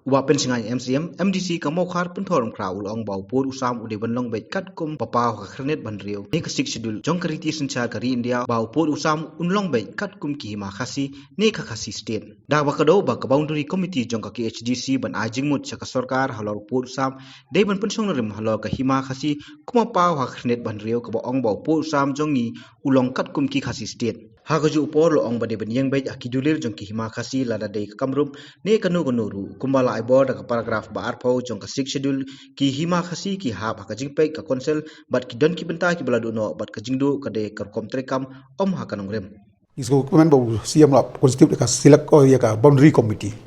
Uba pensingai MCM, MDC kamokhar pentorum kra ulong bau pur usam ude banlong bet kat kum papa ka khrenet banrio. Ne kasik schedule jong kariti sencha kari India bau pur usam unlong bet kat kum ki hima khasi ne ka khasi state. Da bakado ba ka boundary committee jong ka KHDC ban ajing mut chaka sarkar halor pur usam de ban pensong rim halor ka hima khasi kuma pa ka khrenet banrio ka ong bau pur usam jong ni ulong kat kum ki khasi state. Hagaju upor lo ong bade benyang bet akidulir jong ki hima khasi lada de kamrum ne kanu ru kumbala aibor da paragraf ba arpau jong ka 6 schedule ki hima khasi ki hab ka jingpe ka konsel bat ki don ki benta ki baladu no bat ka jingdu ka de kar kom trekam om ha kanong rem isgo kemen bau siam lap konstitut ka silak ko ya ka boundary committee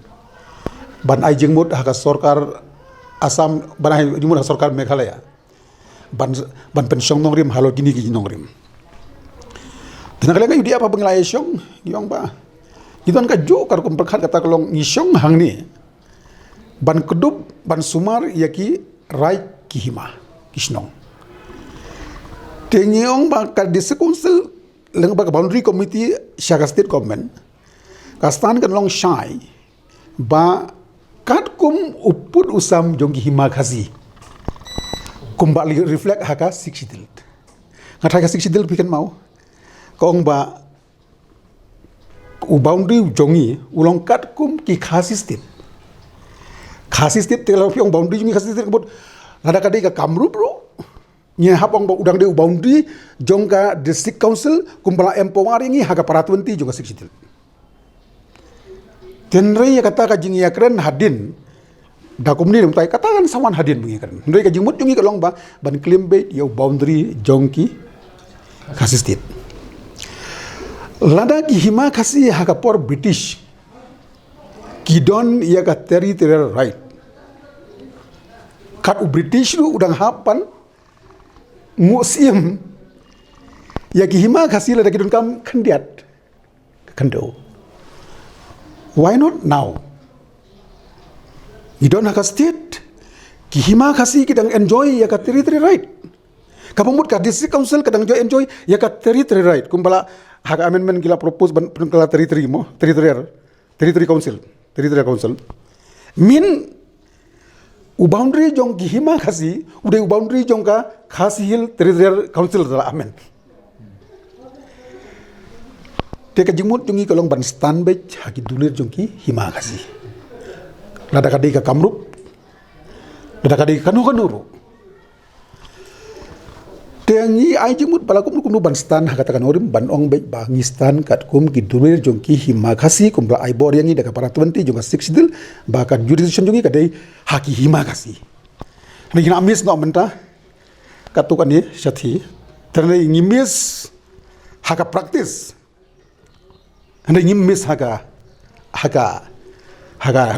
ban ai jingmut ha ka sarkar Assam ban ai jingmut ha sarkar Meghalaya ban pensiong nong rim halo gini ki nong rim tenang lagi dia apa pengelai syong yong ba gituan ka jo kar kom perkhat kata kolong ngisyong hang ni ban kedub ban sumar yaki rai ki hima kisnong tengyong ba ka disi council leng ba boundary committee Shaka state government kastan kan long shai ba kat kum uput usam jong ki hima khasi kumbali reflect haka siksidil ngatai ka siksidil pikan mau kong ba u boundary jongi ulong kat kum ki khasi state kalau piong boundary jongi khasi state kebut lada kadai ka kamrup bro nya hapong ba udang de u boundary jong ka district council kumbala empowering ngi haga paratwenti jong ka siksidil tenrei kata ka jingi yakren hadin dakum ni rumtai katakan sawan hadin bungi kan ndoi ka jingmut jongi ka long ba ban claim be yo boundary jong ki khasi state lada ki hima khasi haka por British kidon ia ka territorial right kat u British lu udang hapan museum ya ki hima khasi lada kidon kam kandiat kando why not now kidon haka state ki hima khasi kidang enjoy ya ka territorial right kapamut ka district council kadang enjoy ya ka territorial right kumbala hak amendment gila propose ban kala territory council min u boundary jong ki hima khasi ude u boundary jong ka khasi hill territorial council dala amen te ka jingmut jongi kolong ban stanbech haki dulir jong ki hima khasi lada kadai ka kamrup lada kadai ka kanuru tengi ai jimut pala kum ban stan hakatakan orim ban ong be ba ngistan kat kum ki dulir jongki hima khasi kum bla ai bor yangi daga para 20 jonga 6 dil ba kat jurisdiction jongi kadai haki hima khasi ni na mis no menta katukan ni sathi terne ngimis haka practice ande ngimis haka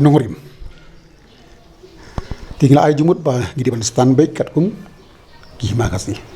nongorim tinggal ai jimut ba gidi ban stan be kat kum ki hima khasi